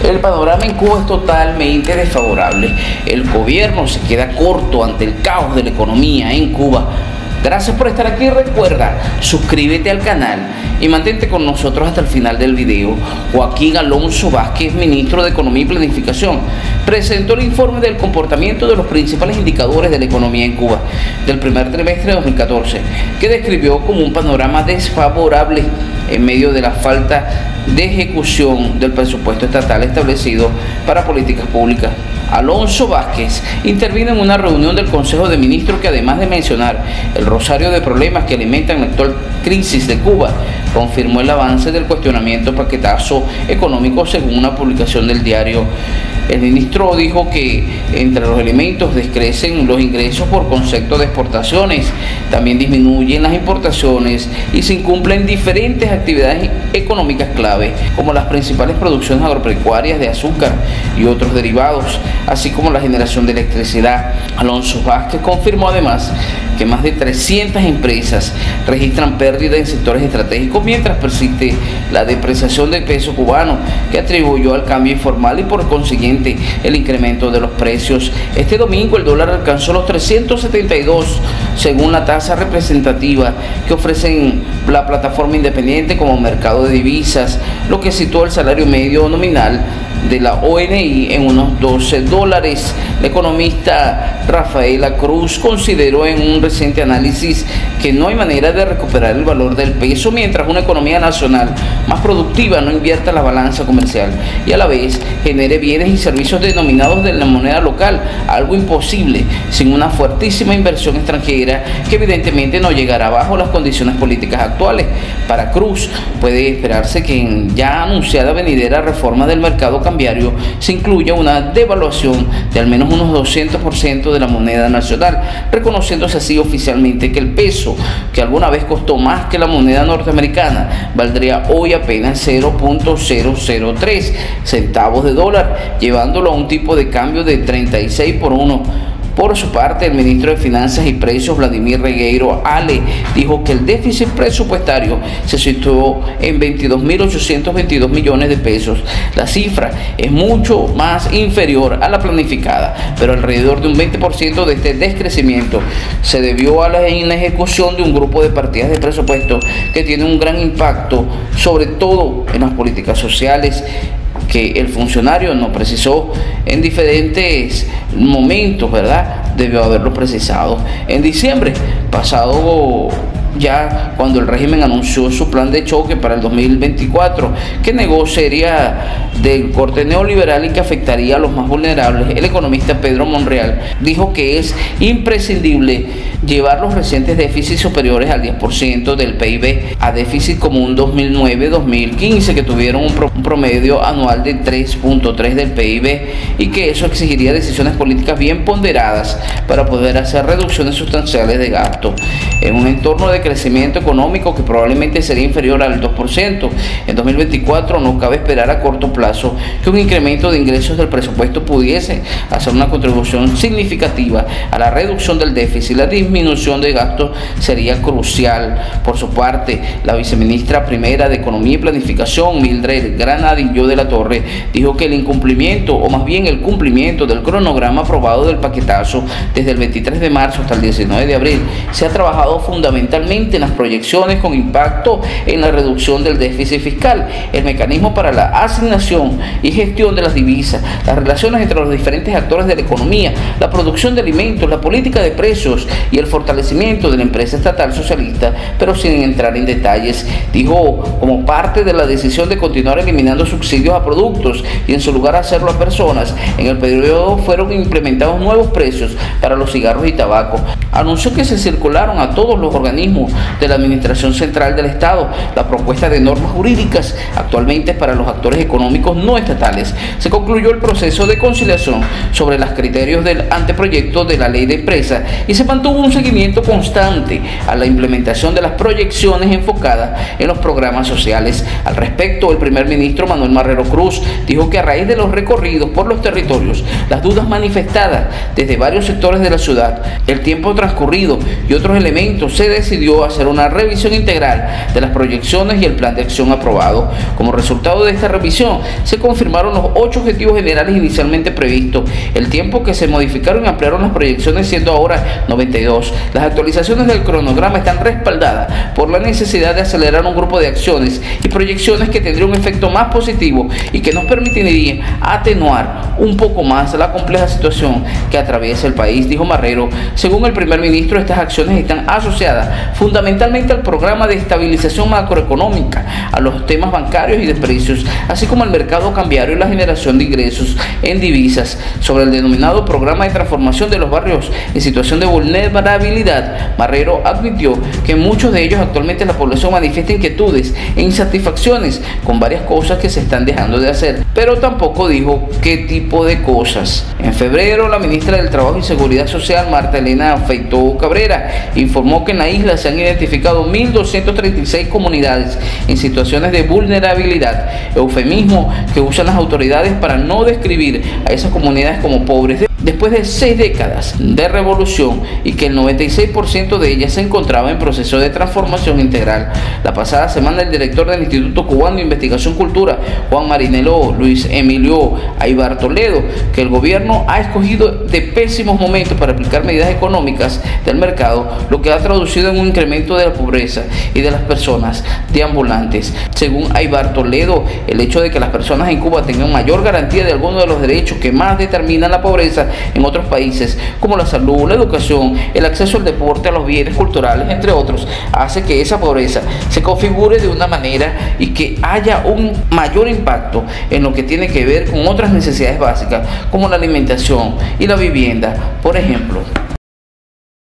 El panorama en Cuba es totalmente desfavorable. El gobierno se queda corto ante el caos de la economía en Cuba. Gracias por estar aquí. Recuerda, suscríbete al canal y mantente con nosotros hasta el final del video. Joaquín Alonso Vázquez, ministro de Economía y Planificación, presentó el informe del comportamiento de los principales indicadores de la economía en Cuba del primer trimestre de 2014, que describió como un panorama desfavorable en medio de la falta de ejecución del presupuesto estatal establecido para políticas públicas. Alonso Vázquez intervino en una reunión del Consejo de Ministros que, además de mencionar el rosario de problemas que alimentan la actual crisis de Cuba, confirmó el avance del cuestionamiento paquetazo económico según una publicación del diario. El ministro dijo que entre los elementos decrecen los ingresos por concepto de exportaciones, también disminuyen las importaciones y se incumplen diferentes actividades económicas clave, como las principales producciones agropecuarias de azúcar y otros derivados, así como la generación de electricidad. Alonso Vázquez confirmó además que más de 300 empresas registran pérdidas en sectores estratégicos, mientras persiste la depreciación del peso cubano, que atribuyó al cambio informal y por consiguiente el incremento de los precios. Este domingo el dólar alcanzó los 372 según la tasa representativa que ofrecen la plataforma independiente como mercado de divisas, lo que situó el salario medio nominal de la ONI en unos $12. La economista Rafaela Cruz consideró en un reciente análisis que no hay manera de recuperar el valor del peso mientras una economía nacional más productiva no invierta la balanza comercial y a la vez genere bienes y servicios denominados de la moneda local, algo imposible sin una fuertísima inversión extranjera que evidentemente no llegará bajo las condiciones políticas actuales. Para Cruz, puede esperarse que en ya anunciada venidera reforma del mercado cambiario se incluya una devaluación de al menos unos 200% de la moneda nacional, reconociéndose así oficialmente que el peso, que alguna vez costó más que la moneda norteamericana, valdría hoy apenas 0.003 centavos de dólar, llevándolo a un tipo de cambio de 36 por 1. Por su parte, el ministro de Finanzas y Precios, Vladimir Regueiro Ale, dijo que el déficit presupuestario se situó en 22.822 millones de pesos. La cifra es mucho más inferior a la planificada, pero alrededor de un 20% de este descrecimiento se debió a la inejecución de un grupo de partidas de presupuesto que tiene un gran impacto, sobre todo en las políticas sociales, que el funcionario no precisó en diferentes momentos, ¿verdad? Debió haberlo precisado. En diciembre pasado, ya cuando el régimen anunció su plan de choque para el 2024, que negó sería del corte neoliberal y que afectaría a los más vulnerables, el economista Pedro Monreal dijo que es imprescindible llevar los recientes déficits superiores al 10% del PIB a déficit común 2009-2015, que tuvieron un promedio anual de 3.3 del PIB, y que eso exigiría decisiones políticas bien ponderadas para poder hacer reducciones sustanciales de gasto en un entorno de crecimiento económico que probablemente sería inferior al 2%. En 2024 no cabe esperar a corto plazo que un incremento de ingresos del presupuesto pudiese hacer una contribución significativa a la reducción del déficit. La disminución de gastos sería crucial. Por su parte, la viceministra primera de Economía y Planificación, Mildred Granadillo de la Torre, dijo que el incumplimiento, o más bien el cumplimiento del cronograma aprobado del paquetazo desde el 23 de marzo hasta el 19 de abril, se ha trabajado fundamentalmente en las proyecciones con impacto en la reducción del déficit fiscal, el mecanismo para la asignación y gestión de las divisas, las relaciones entre los diferentes actores de la economía, la producción de alimentos, la política de precios y el fortalecimiento de la empresa estatal socialista, pero sin entrar en detalles. Dijo, como parte de la decisión de continuar eliminando subsidios a productos y en su lugar hacerlo a personas, en el periodo fueron implementados nuevos precios para los cigarros y tabaco. Anunció que se circularon a todos los organismos de la Administración Central del Estado la propuesta de normas jurídicas actualmente para los actores económicos no estatales. Se concluyó el proceso de conciliación sobre los criterios del anteproyecto de la ley de empresa y se mantuvo un seguimiento constante a la implementación de las proyecciones enfocadas en los programas sociales. Al respecto, el primer ministro Manuel Marrero Cruz dijo que a raíz de los recorridos por los territorios, las dudas manifestadas desde varios sectores de la ciudad, el tiempo transcurrido y otros elementos, se decidió hacer una revisión integral de las proyecciones y el plan de acción aprobado. Como resultado de esta revisión, se confirmaron los 8 objetivos generales inicialmente previstos, el tiempo que se modificaron y ampliaron las proyecciones siendo ahora 92. Las actualizaciones del cronograma están respaldadas por la necesidad de acelerar un grupo de acciones y proyecciones que tendría un efecto más positivo y que nos permitiría atenuar un poco más la compleja situación que atraviesa el país, dijo Marrero. Según el primer ministro, estas acciones están asociadas fundamentalmente al programa de estabilización macroeconómica, a los temas bancarios y de precios, así como al mercado cambiario y la generación de ingresos en divisas. Sobre el denominado programa de transformación de los barrios en situación de vulnerabilidad, Marrero admitió que en muchos de ellos actualmente la población manifiesta inquietudes e insatisfacciones con varias cosas que se están dejando de hacer, pero tampoco dijo qué tipo de cosas. En febrero, la ministra del Trabajo y Seguridad Social, Marta Elena Feitó Cabrera, informó que en la isla se han identificado 1.236 comunidades en situaciones de vulnerabilidad, eufemismo que usan las autoridades para no describir a esas comunidades como pobres después de 6 décadas de revolución, y que el 96% de ellas se encontraba en proceso de transformación integral. La pasada semana, el director del Instituto Cubano de Investigación Cultura, Juan Marinelo Luis Emilio Aybar Toledo, que el gobierno ha escogido de pésimos momentos para aplicar medidas económicas del mercado, lo que ha traducido en un incremento de la pobreza y de las personas deambulantes. Según Aybar Toledo, el hecho de que las personas en Cuba tengan mayor garantía de algunos de los derechos que más determinan la pobreza en otros países, como la salud, la educación, el acceso al deporte, a los bienes culturales, entre otros, hace que esa pobreza se configure de una manera y que haya un mayor impacto en lo que tiene que ver con otras necesidades básicas, como la alimentación y la vivienda, por ejemplo.